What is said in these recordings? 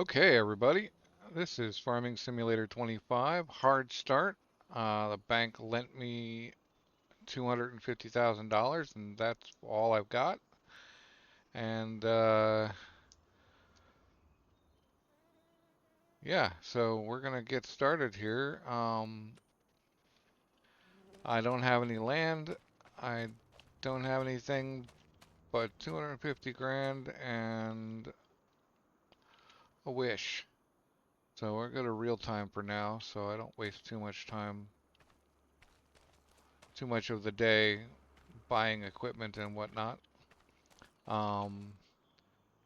Okay, everybody. This is Farming Simulator 25, hard start. The bank lent me $250,000, and that's all I've got. And yeah, so we're gonna get started here. I don't have any land. I don't have anything but 250 grand and a wish. So we're going to real time for now, so I don't waste too much of the day buying equipment and whatnot. Um,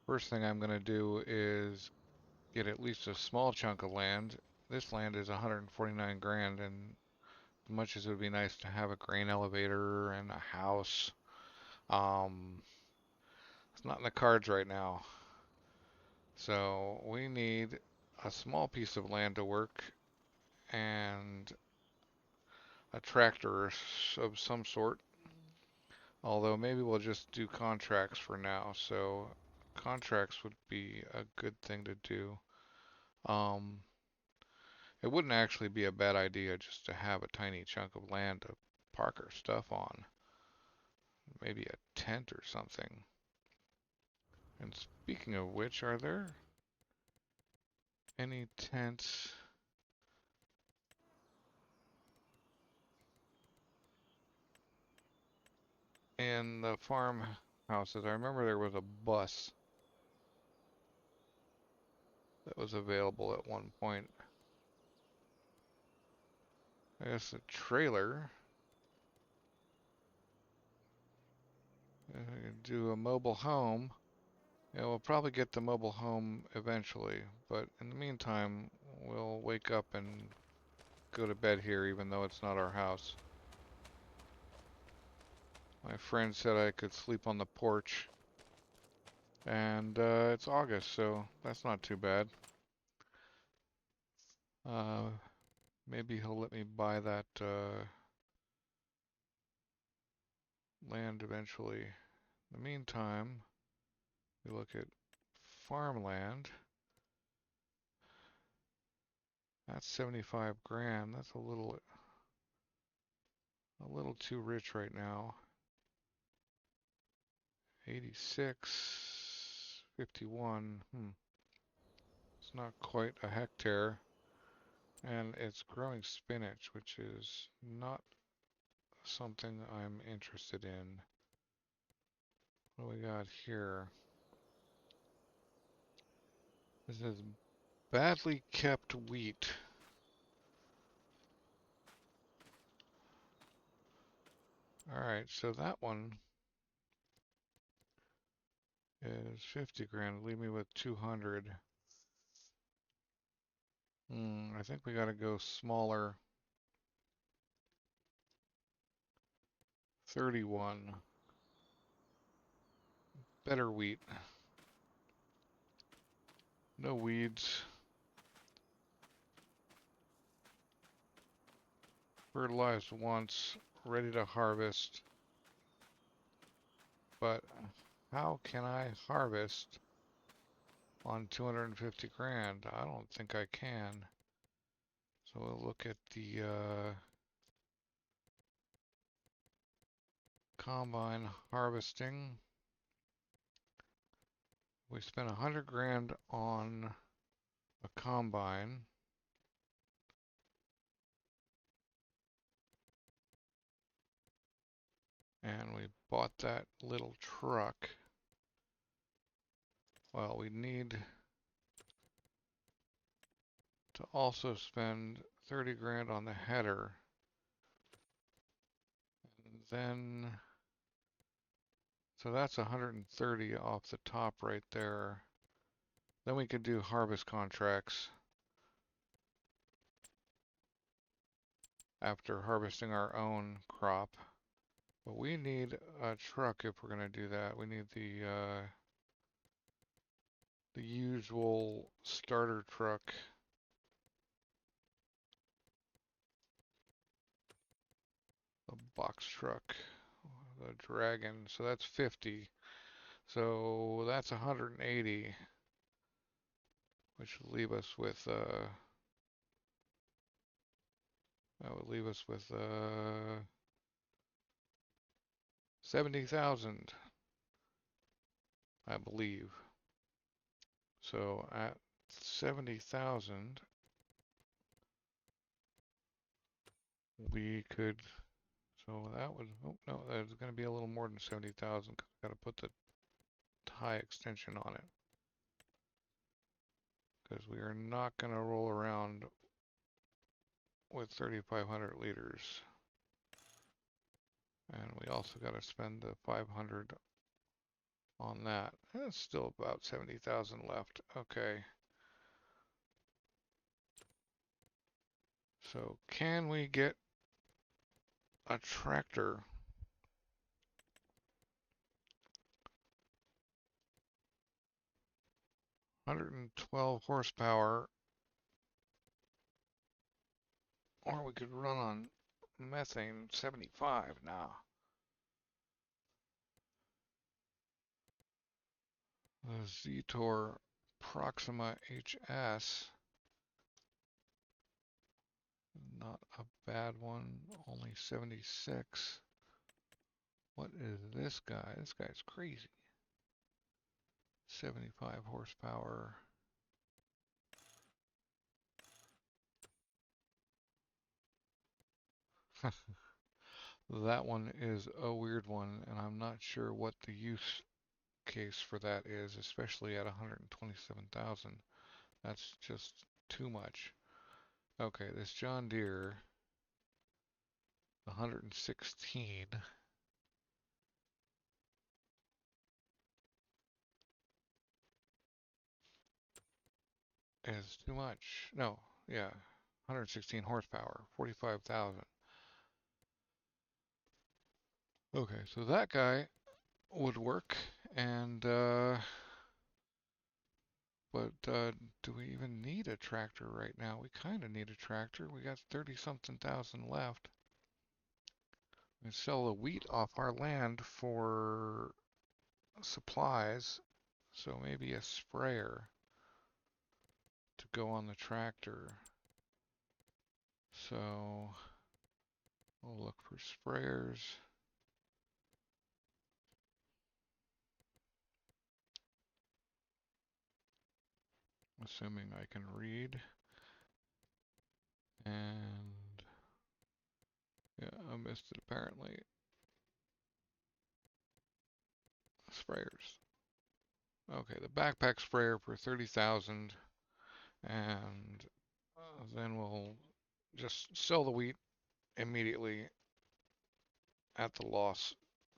First thing I'm going to do is get at least a small chunk of land. This land is 149 grand, and as much as it would be nice to have a grain elevator and a house, um, it's not in the cards right now. So we need a small piece of land to work and a tractor of some sort. Although maybe we'll just do contracts for now. So contracts would be a good thing to do. Um, it wouldn't actually be a bad idea just to have a tiny chunk of land to park our stuff on. Maybe a tent or something. And speaking of which, are there any tents in the farmhouses? I remember there was a bus that was available at one point. I guess a trailer. Do a mobile home. Yeah, we'll probably get the mobile home eventually, but in the meantime, we'll wake up and go to bed here even though it's not our house. My friend said I could sleep on the porch, and it's August, so that's not too bad. Uh, Maybe he'll let me buy that land eventually. In the meantime, we look at farmland. That's 75 grand. That's a little too rich right now. 86, 51. It's not quite a hectare. And it's growing spinach, which is not something I'm interested in. What do we got here? This is badly kept wheat. Alright, so that one is 50 grand. Leave me with 200. I think we gotta go smaller. 31. Better wheat. No weeds. Fertilized once. Ready to harvest. But how can I harvest on 250 grand? I don't think I can. So we'll look at the combine harvesting. We spent 100 grand on a combine. And we bought that little truck. Well, we need to also spend 30 grand on the header. And then, so that's 130 off the top right there. Then we could do harvest contracts after harvesting our own crop. But we need a truck if we're going to do that. We need the usual starter truck. The box truck, the Dragon. So that's 50. So that's 180, which will leave us with that would leave us with 70,000, I believe. So at 70,000, we could. So that would. Oh no, that's going to be a little more than 70,000 because we got to put the high extension on it. Because we are not going to roll around with 3,500 liters. And we also got to spend the 500 on that. That's still about 70,000 left. Okay. So can we get a tractor? 112 horsepower, or we could run on methane 75 now. The Zetor Proxima HS, not a bad one, only 76. What is this guy? This guy's crazy. 75 horsepower. That one is a weird one, and I'm not sure what the use case for that is, especially at 127,000. That's just too much. Okay, this John Deere, 116. Is too much. No, yeah, 116 horsepower, 45,000. Okay, so that guy would work, and but do we even need a tractor right now? We kind of need a tractor. We got 30-something thousand left. We sell the wheat off our land for supplies, so maybe a sprayer to go on the tractor. So we'll look for sprayers. Assuming I can read. And yeah, I missed it apparently. Sprayers. Okay, the backpack sprayer for 30,000, and then we'll just sell the wheat immediately at the loss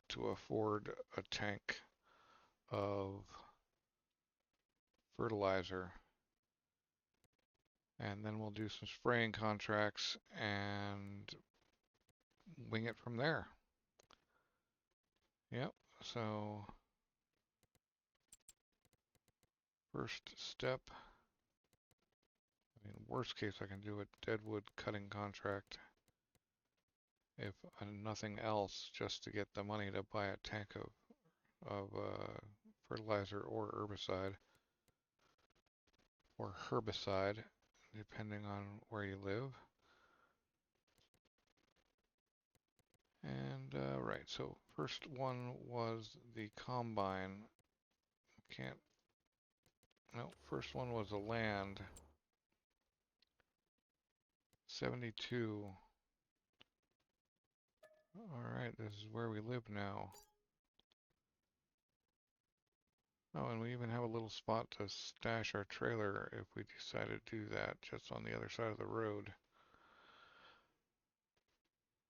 to afford a tank of fertilizer. And then we'll do some spraying contracts and wing it from there. Yep, so first step, I mean, worst case I can do a deadwood cutting contract if nothing else, just to get the money to buy a tank of fertilizer or herbicide, depending on where you live. And right, so first one was the combine. Can't, no, first one was the land. 72. Alright, this is where we live now. Oh, and we even have a little spot to stash our trailer if we decided to do that, just on the other side of the road.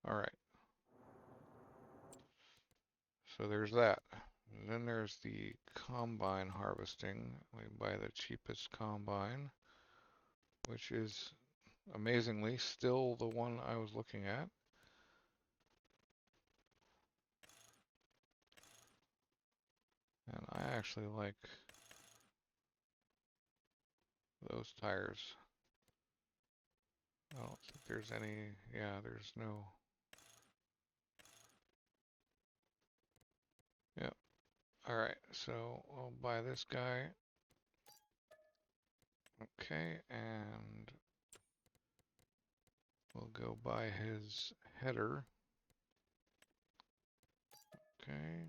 Alright. So there's that. And then there's the combine harvesting. We buy the cheapest combine, which is amazingly still the one I was looking at. And I actually like those tires. I don't think there's any, yeah, there's no. Yep. Alright, so I'll buy this guy. Okay, and we'll go by his header. Okay.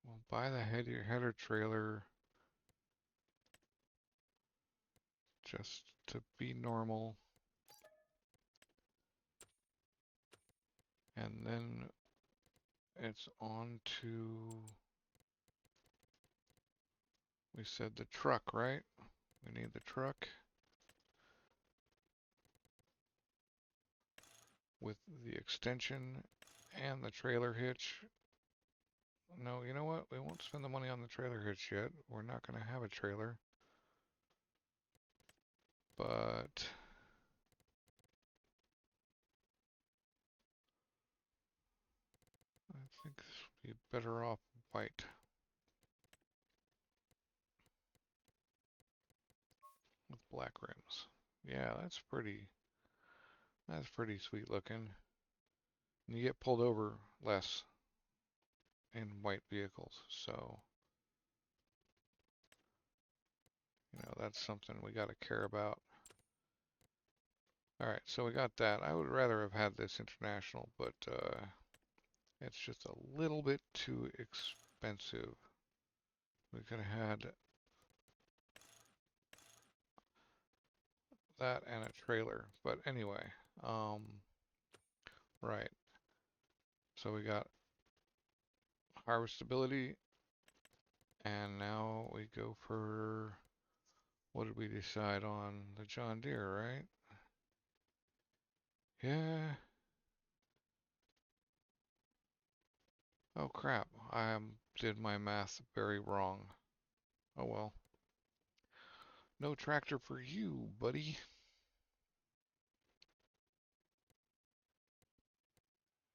We'll buy the header trailer just to be normal. And then it's on to, we said the truck, right? We need the truck with the extension and the trailer hitch. No, you know what? We won't spend the money on the trailer hitch yet. We're not going to have a trailer. But I think this would be better off white. With black rims. Yeah, that's pretty sweet looking. And you get pulled over less in white vehicles, so you know that's something we got to care about. All right, so we got that. I would rather have had this international, but it's just a little bit too expensive. We could have had that and a trailer, but anyway, right. So we got harvestability, and now we go for, what did we decide on? The John Deere, right? Yeah. Oh crap, I did my math very wrong. Oh well. No tractor for you, buddy.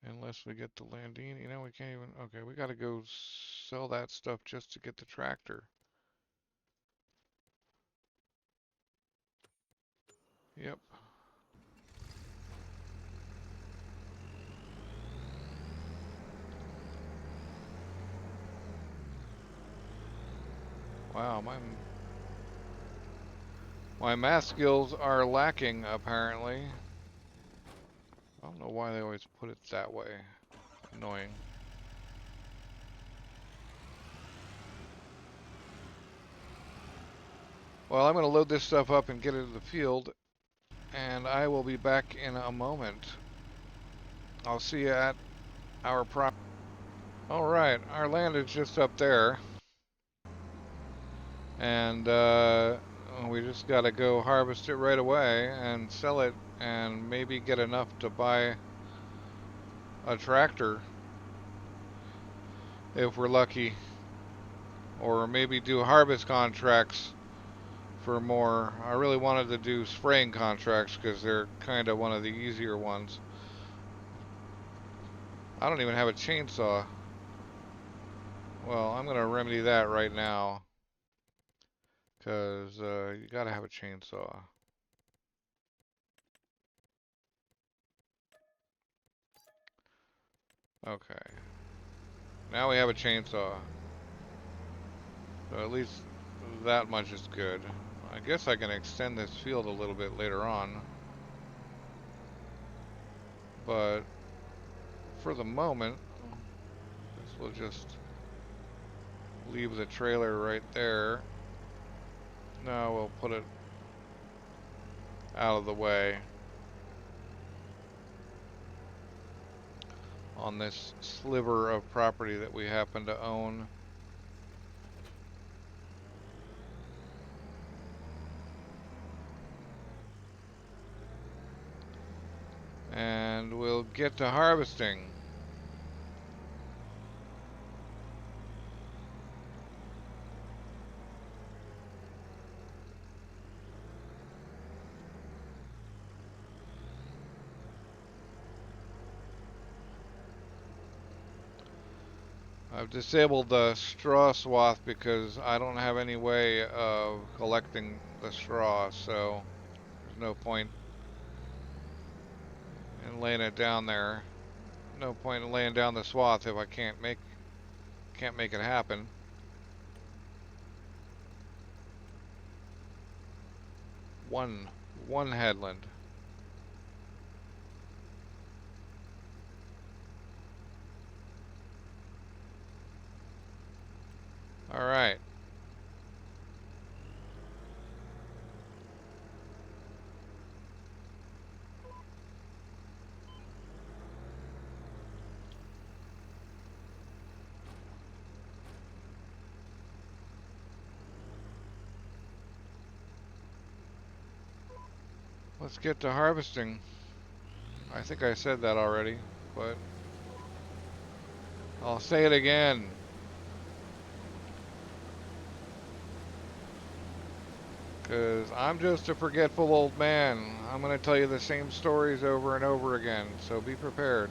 Unless we get the Landini. You know, we can't even. Okay, we gotta go sell that stuff just to get the tractor. Yep. Wow, my math skills are lacking apparently. I don't know why they always put it that way. Annoying. Well, I'm gonna load this stuff up and get it to the field, and I will be back in a moment. I'll see you at our property. All right, our land is just up there, and we just got to go harvest it right away and sell it, and maybe get enough to buy a tractor if we're lucky, or maybe do harvest contracts for more. I really wanted to do spraying contracts because they're kind of one of the easier ones. I don't even have a chainsaw. Well, I'm going to remedy that right now, because you got to have a chainsaw. Okay. Now we have a chainsaw. So at least that much is good. I guess I can extend this field a little bit later on. But for the moment, this will just leave the trailer right there. Now we'll put it out of the way on this sliver of property that we happen to own. And we'll get to harvesting. I've disabled the straw swath because I don't have any way of collecting the straw, so there's no point in laying it down there. No point in laying down the swath if I can't make it happen. one headland. All right. Let's get to harvesting. I think I said that already, but I'll say it again. Because I'm just a forgetful old man. I'm going to tell you the same stories over and over again, so be prepared.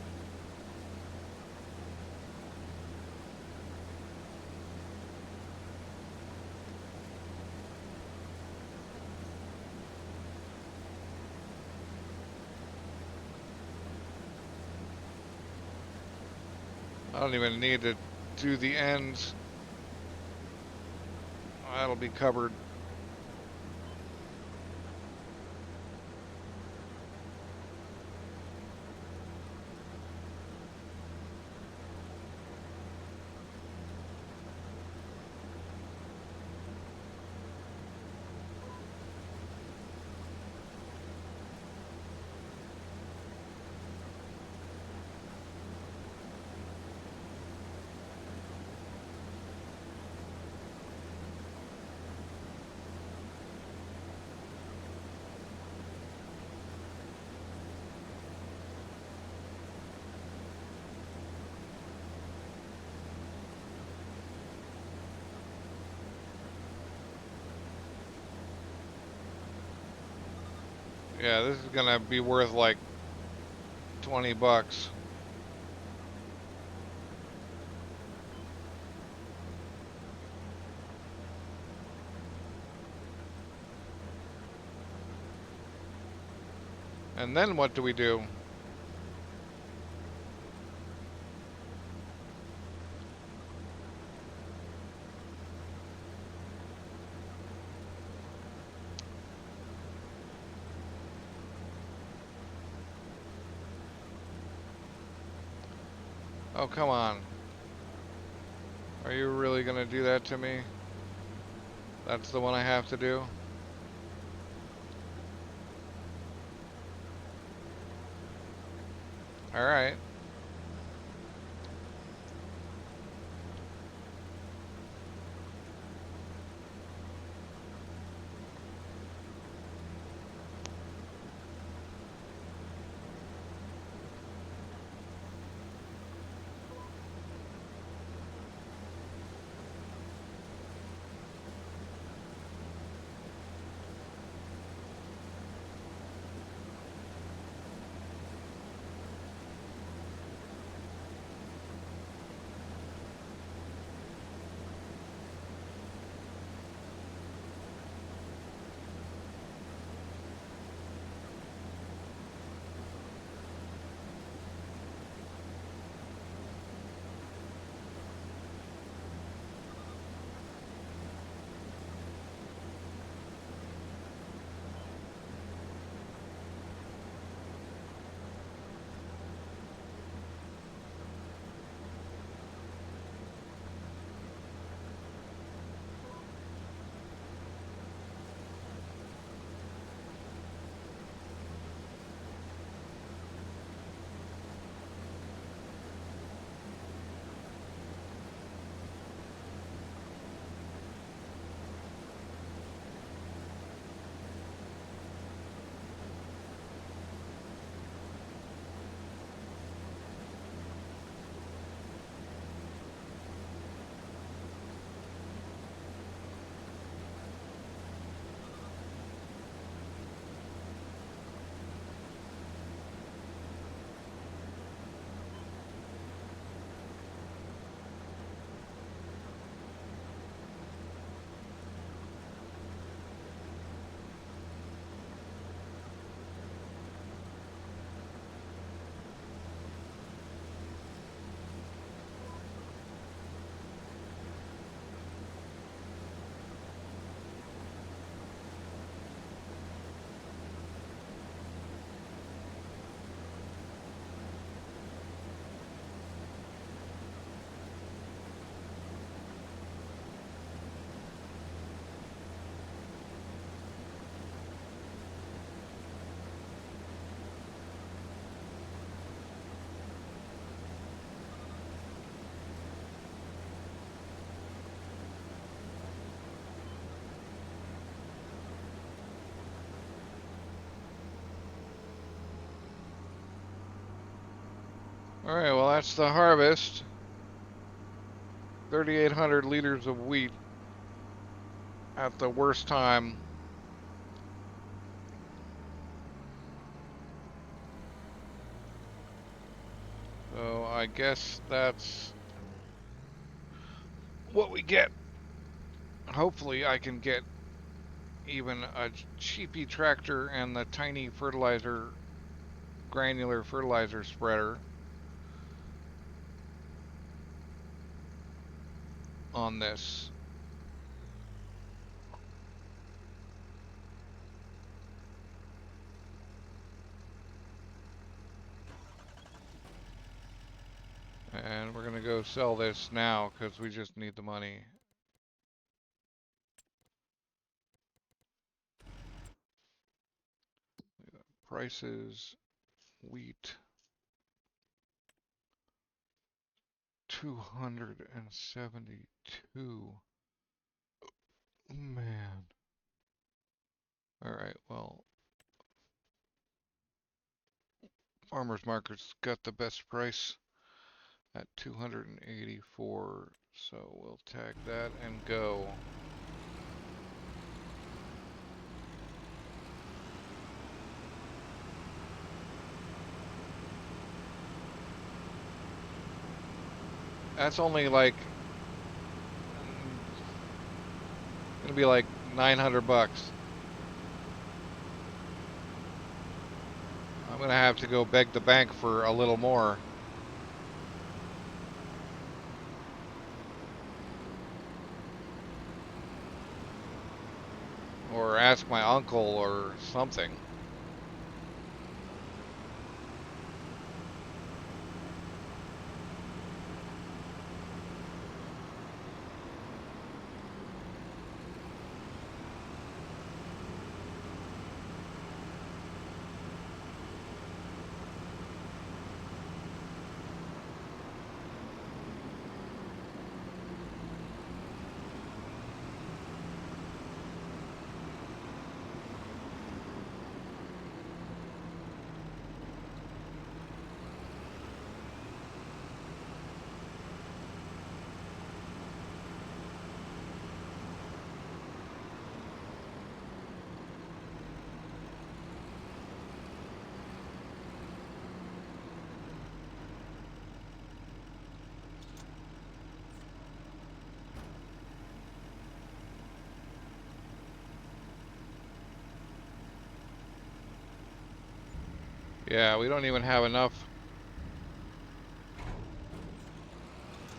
I don't even need to do the ends. That'll be covered. Yeah, this is going to be worth like 20 bucks. And then what do we do? Oh, come on. Are you really going to do that to me? That's the one I have to do? All right. All right, well, that's the harvest. 3,800 liters of wheat at the worst time. So I guess that's what we get. Hopefully I can get even a cheapy tractor and the tiny granular fertilizer spreader on this. And we're gonna go sell this now because we just need the money. Prices, wheat, 272. Man. Alright, well, farmer's market's got the best price at 284. So we'll tag that and go. That's only like gonna be like 900 bucks. I'm gonna have to go beg the bank for a little more. Or ask my uncle or something. Yeah, we don't even have enough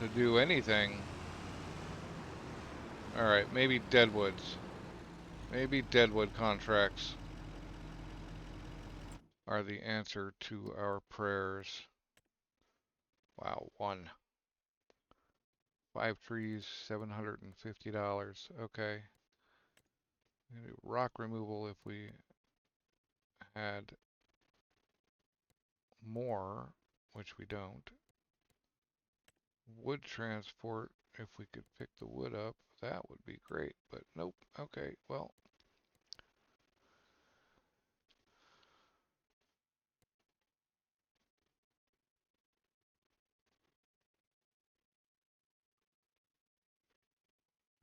to do anything. Alright, maybe deadwoods. Maybe deadwood contracts are the answer to our prayers. Wow, one. 5 trees, $750. Okay. Rock removal if we had more, which we don't. Wood transport, if we could pick the wood up, that would be great, but nope. Okay, well.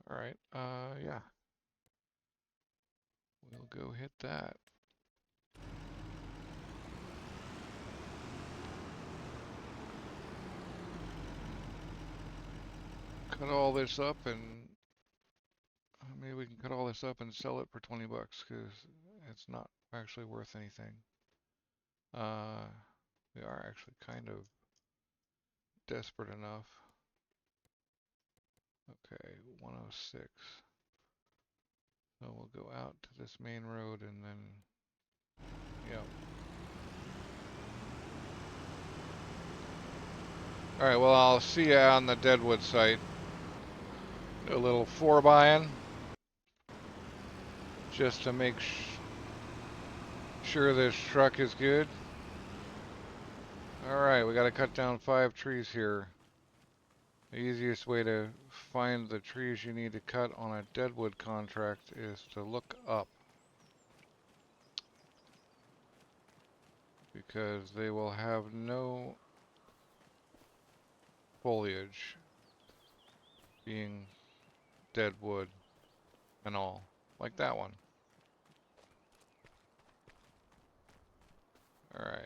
Alright, yeah. We'll go hit that. Cut all this up and maybe we can cut all this up and sell it for 20 bucks because it's not actually worth anything. We are actually kind of desperate enough. Okay, 106. So we'll go out to this main road and then, yep. Alright, well, I'll see you on the Deadwood site. A little 4-buying just to make sure this truck is good. Alright, we gotta cut down 5 trees here. The easiest way to find the trees you need to cut on a deadwood contract is to look up. Because they will have no foliage being dead wood and all, like that one. All right.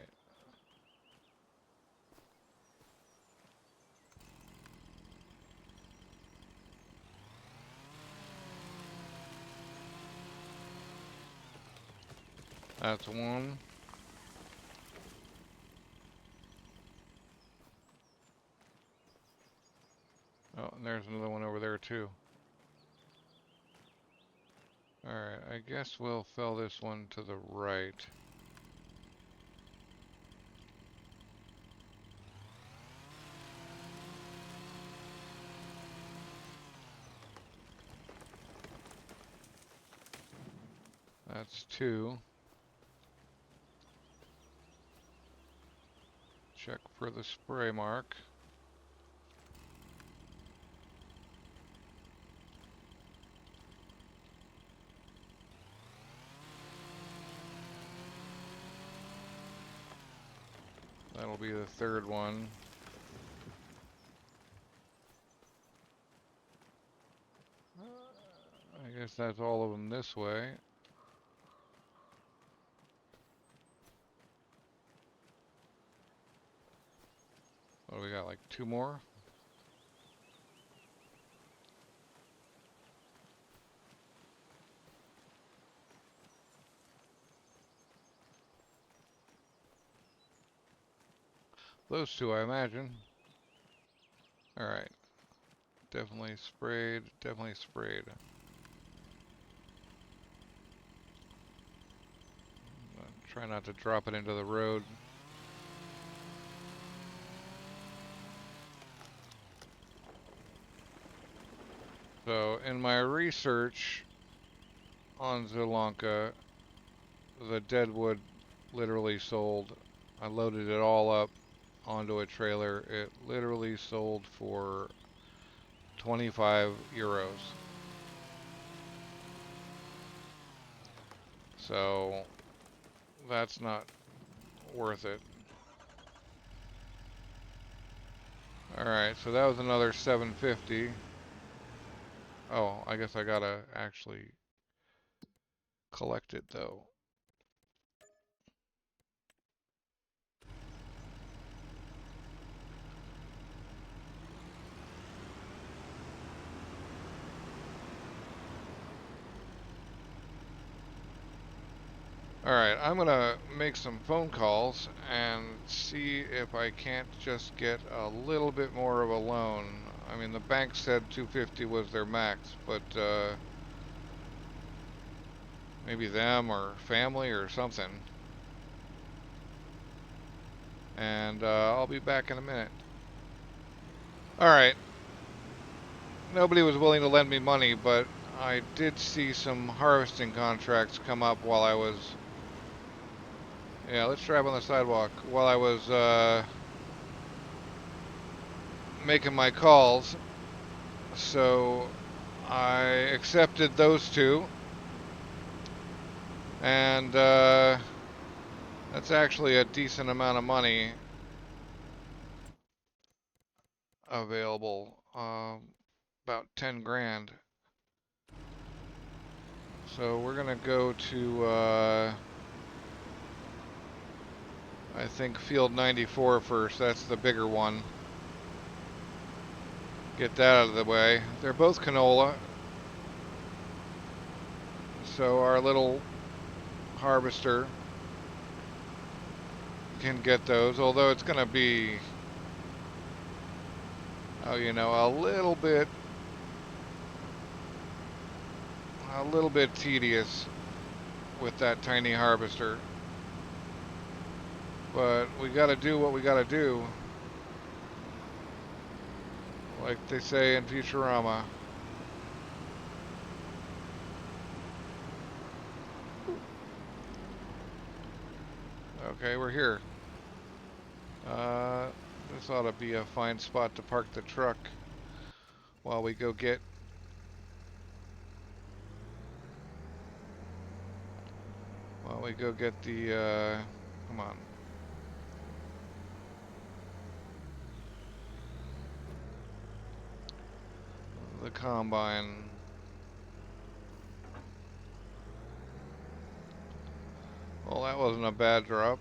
That's one. Oh, and there's another one over there too. Alright, I guess we'll fell this one to the right. That's two. Check for the spray mark. That'll be the third one. I guess that's all of them this way. What do we got, like two more? Those two, I imagine. Alright. Definitely sprayed, definitely sprayed. Try not to drop it into the road. So, in my research on Zielonka, the deadwood literally sold. I loaded it all up onto a trailer. It literally sold for 25 euros. So that's not worth it. Alright, so that was another 750. Oh, I guess I gotta actually collect it though. Alright, I'm gonna make some phone calls and see if I can't just get a little bit more of a loan. I mean, the bank said 250 was their max, but maybe them or family or something. And I'll be back in a minute. Alright. Nobody was willing to lend me money, but I did see some harvesting contracts come up while I was... Yeah, let's drive on the sidewalk. While I was making my calls. So I accepted those two. And that's actually a decent amount of money available. About 10 grand. So we're gonna go to I think field 94 first. That's the bigger one. Get that out of the way. They're both canola. So our little harvester can get those, although it's gonna be, oh, you know, a little bit tedious with that tiny harvester. But we gotta do what we gotta do. Like they say in Futurama. Okay, we're here. This ought to be a fine spot to park the truck while we go get the come on. the combine. Well, that wasn't a bad drop.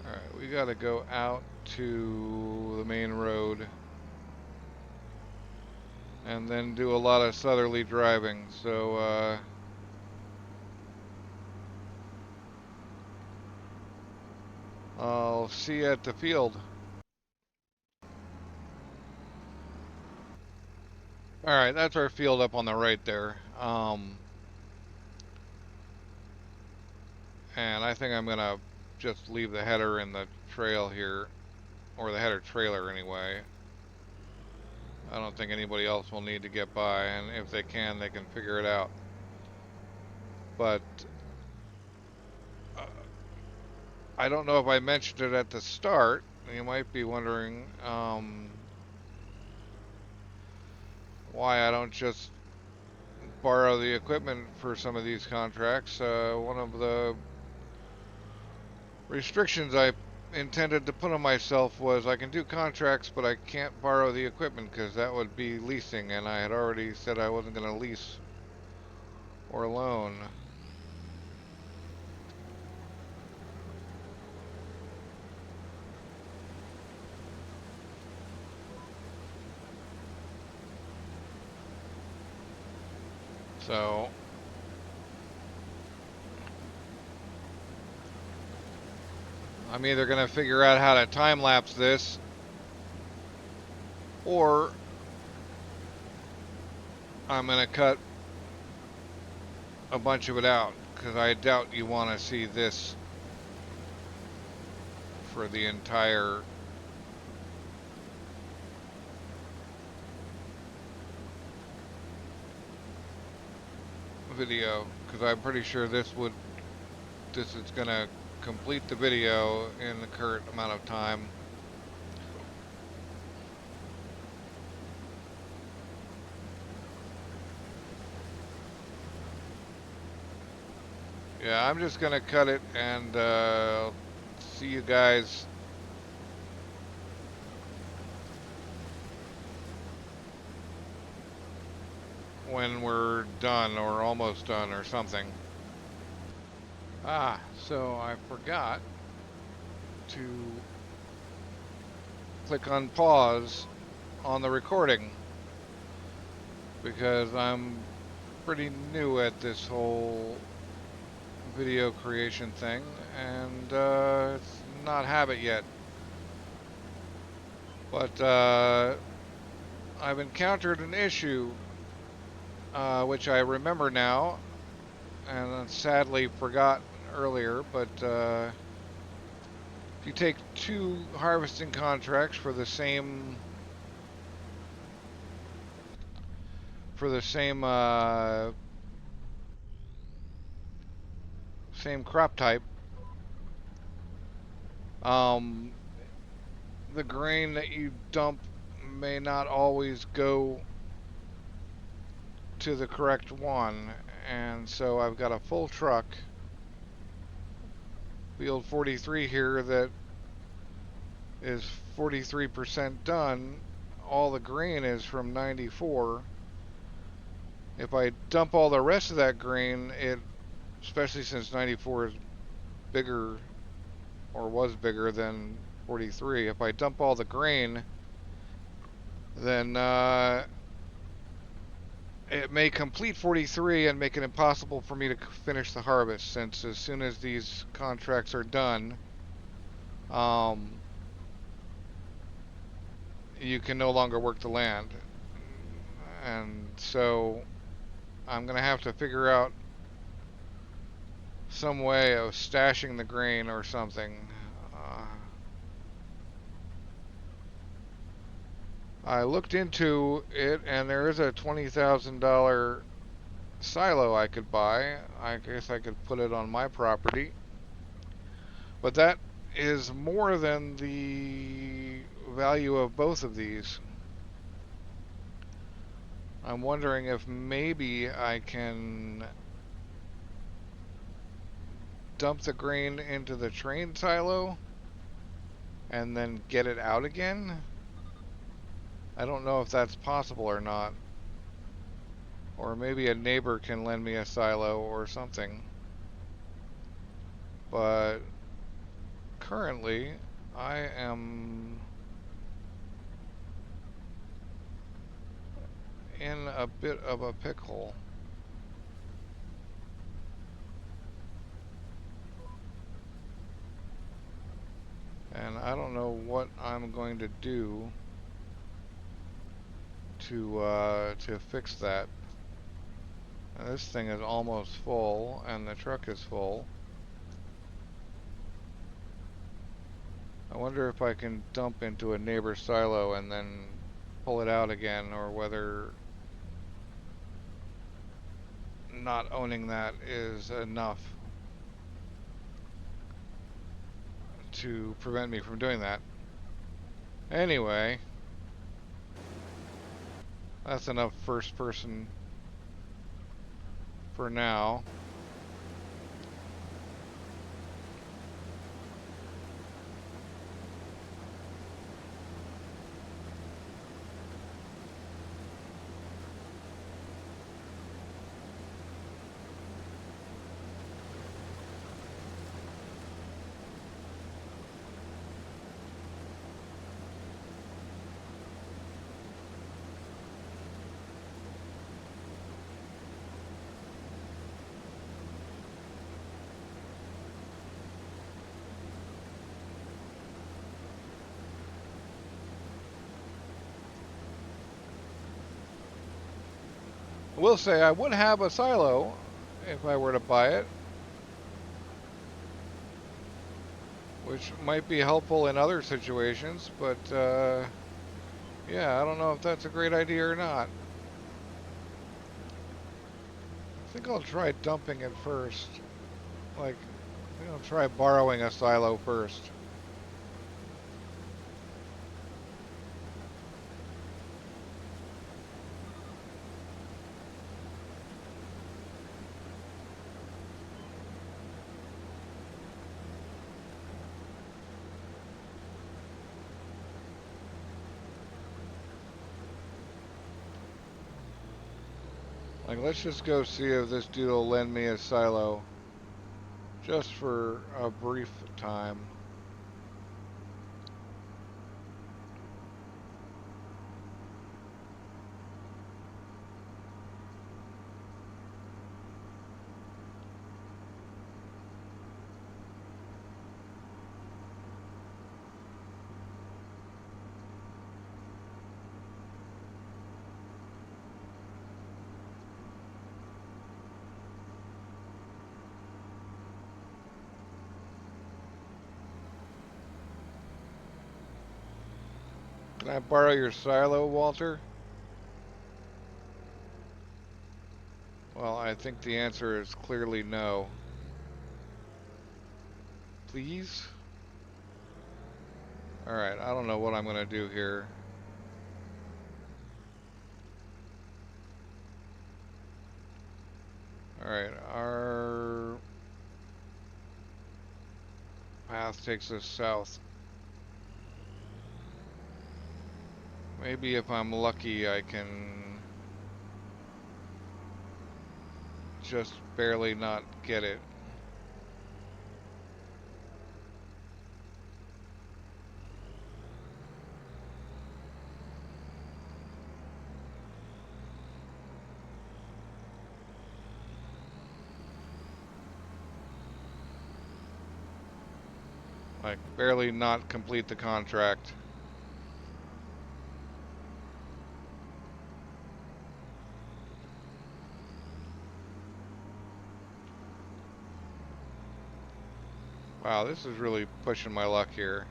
Alright, we gotta go out to the main road and then do a lot of southerly driving. So, I'll see you at the field. Alright, that's our field up on the right there. And I think I'm gonna just leave the header in the trail here, or the header trailer anyway. I don't think anybody else will need to get by, and if they can figure it out. But I don't know if I mentioned it at the start. You might be wondering why I don't just borrow the equipment for some of these contracts. One of the restrictions I intended to put on myself was I can do contracts, but I can't borrow the equipment because that would be leasing, and I had already said I wasn't going to lease or loan. So I'm either going to figure out how to time lapse this, or I'm going to cut a bunch of it out, because I doubt you want to see this for the entire video, because I'm pretty sure this is going to complete the video in the current amount of time. Yeah, I'm just gonna cut it and see you guys when we're done or almost done or something. So I forgot to click on pause on the recording because I'm pretty new at this whole video creation thing, and it's not habit yet. But I've encountered an issue which I remember now, and sadly forgot earlier, but if you take two harvesting contracts for the same same crop type, the grain that you dump may not always go to the correct one, and so I've got a full truck, field 43 here, that is 43% done. All the grain is from 94. If I dump all the rest of that grain, especially since 94 is bigger, or was bigger than 43, if I dump all the grain, then it may complete 43 and make it impossible for me to finish the harvest, since as soon as these contracts are done, you can no longer work the land. And so I'm gonna have to figure out some way of stashing the grain or something. I looked into it, and there is a $20,000 silo I could buy. I guess I could put it on my property, but that is more than the value of both of these. I'm wondering if maybe I can dump the grain into the train silo and then get it out again. I don't know if that's possible or not. Or maybe a neighbor can lend me a silo or something. But currently, I am in a bit of a pickle. And I don't know what I'm going to do to fix that. And this thing is almost full, and the truck is full. I wonder if I can dump into a neighbor's silo and then pull it out again, or whether not owning that is enough to prevent me from doing that. Anyway, that's enough first person for now. I will say I would have a silo if I were to buy it, which might be helpful in other situations, but yeah, I don't know if that's a great idea or not. I think I'll try dumping it first. Like, I think I'll try borrowing a silo first. Like, let's just go see if this dude will lend me a silo just for a brief time. Can I borrow your silo, Walter? Well, I think the answer is clearly no. Please? Alright, I don't know what I'm gonna do here. Alright, our path takes us south. Maybe if I'm lucky I can just barely not get it. Like, barely not complete the contract. Wow, this is really pushing my luck here.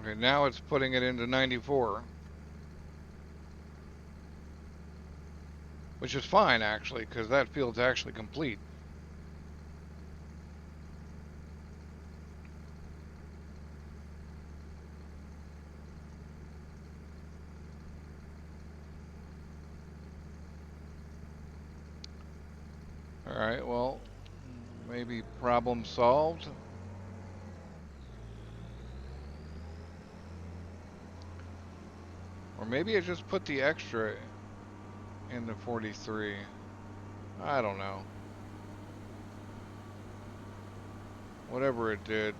Okay, now it's putting it into 94. Which is fine, actually, because that field's actually complete. Alright, well, maybe problem solved. Or maybe I just put the extra into 43. I don't know. Whatever it did.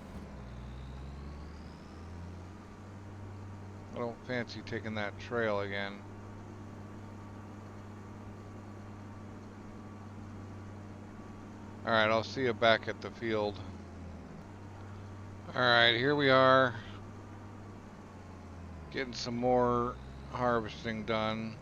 I don't fancy taking that trail again. Alright, I'll see you back at the field. Alright, here we are. Getting some more harvesting done.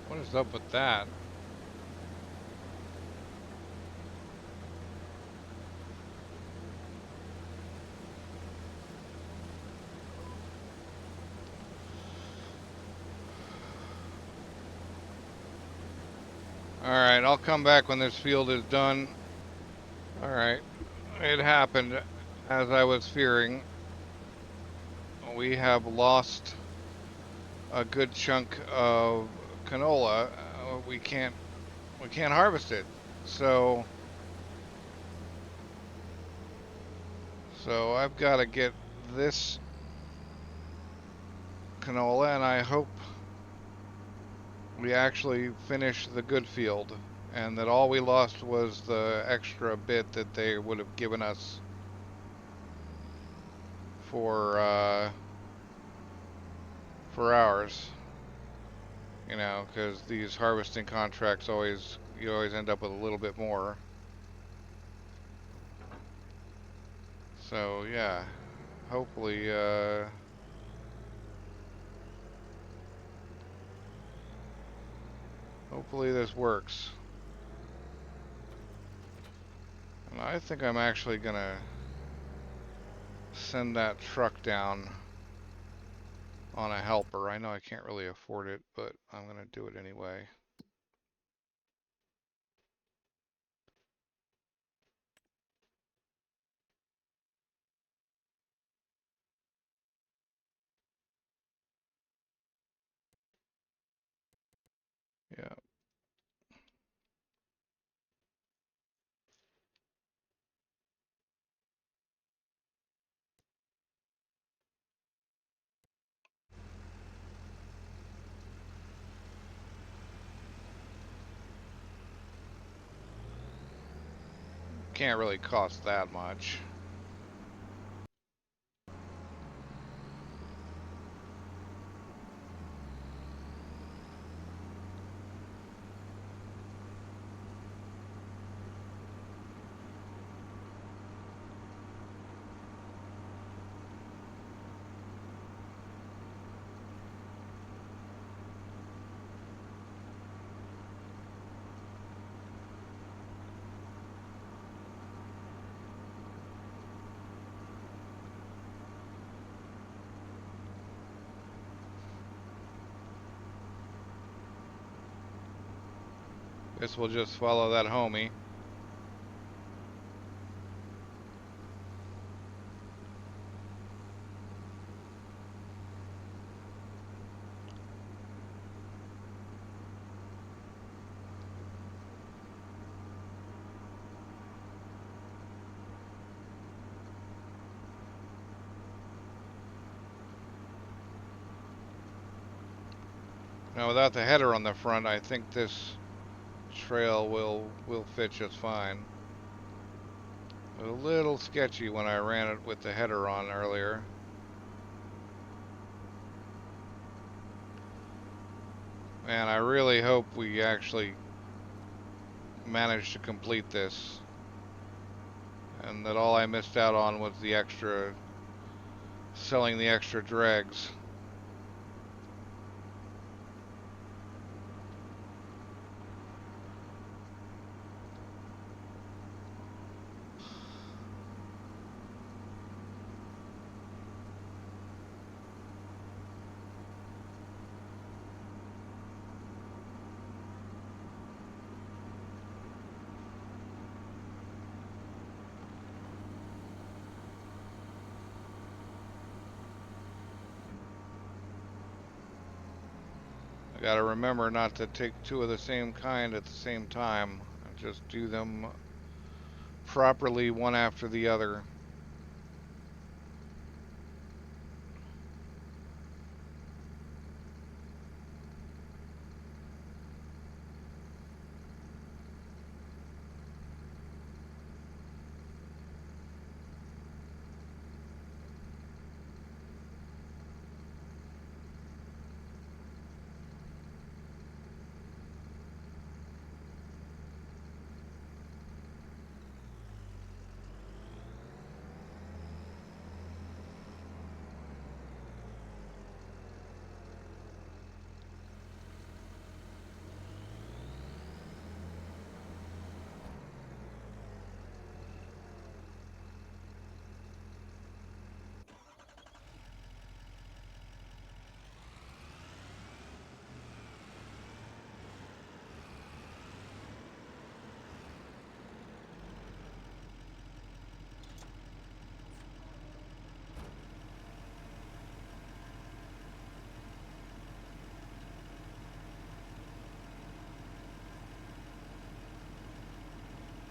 What is up with that? Alright, I'll come back when this field is done. Alright, it happened as I was fearing. We have lost a good chunk of canola. We can't harvest it. So I've got to get this canola, and I hope we actually finish the good field, and that all we lost was the extra bit that they would have given us for ours. You know, because these harvesting contracts you always end up with a little bit more. So yeah, hopefully hopefully this works. And I think I'm actually gonna send that truck down on a helper. I know I can't really afford it, but I'm gonna do it anyway. can't really cost that much. Guess we'll just follow that homie. Now without the header on the front, I think this trail will fit just fine. It was a little sketchy when I ran it with the header on earlier. Man, I really hope we actually manage to complete this, and that all I missed out on was the extra, selling the extra dregs. I gotta remember not to take two of the same kind at the same time. Just do them properly one after the other.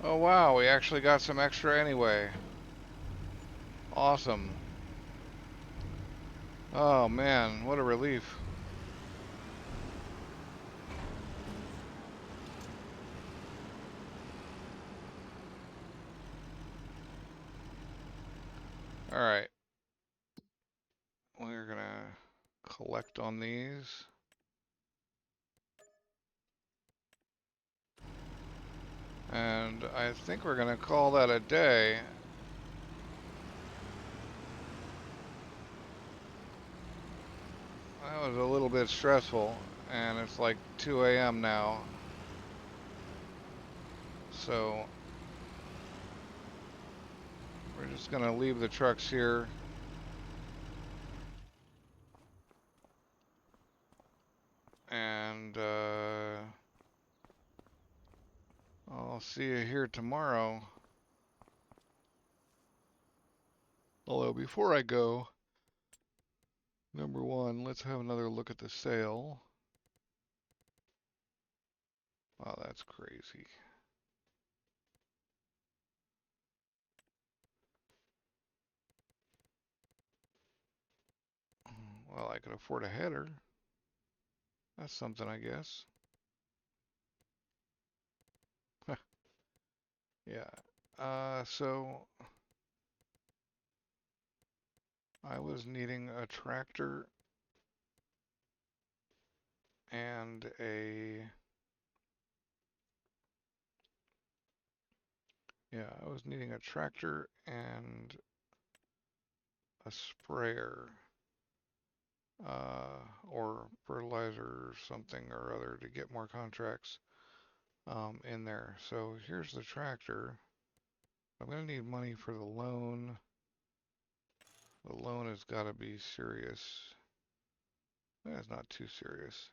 Oh wow, we actually got some extra anyway. Awesome. Oh man, what a relief. Alright. We're gonna collect on these. And I think we're gonna call that a day. That was a little bit stressful, and it's like 2 a.m. now. So we're just gonna leave the trucks here. And I'll see you here tomorrow. Although before I go, number one, let's have another look at the sale. Wow, that's crazy. Well, I could afford a header. That's something, I guess. Yeah. So I was needing a tractor and I was needing a tractor and a sprayer, or fertilizer or something or other to get more contracts in there. So here's the tractor. I'm going to need money for the loan. The loan has got to be serious. That's not too serious.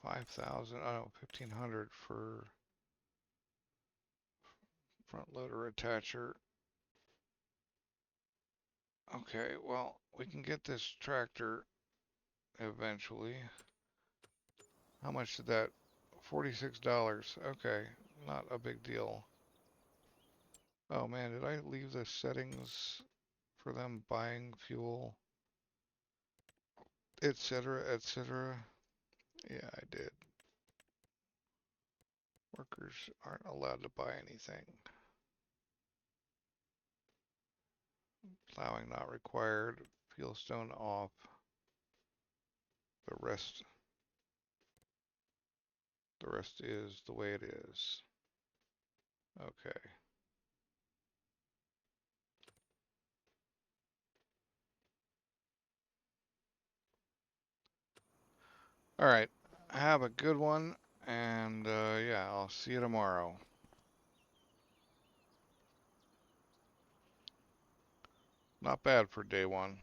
5,000, oh, 1,500 for front loader attacher. Okay, well, we can get this tractor eventually. How much did that? $46. Okay, not a big deal. Oh man, did I leave the settings for them buying fuel, etc., etc.? Yeah, I did. Workers aren't allowed to buy anything. Plowing not required. Fieldstone off. The rest is the way it is. Okay. All right. Have a good one, and yeah, I'll see you tomorrow. Not bad for day one.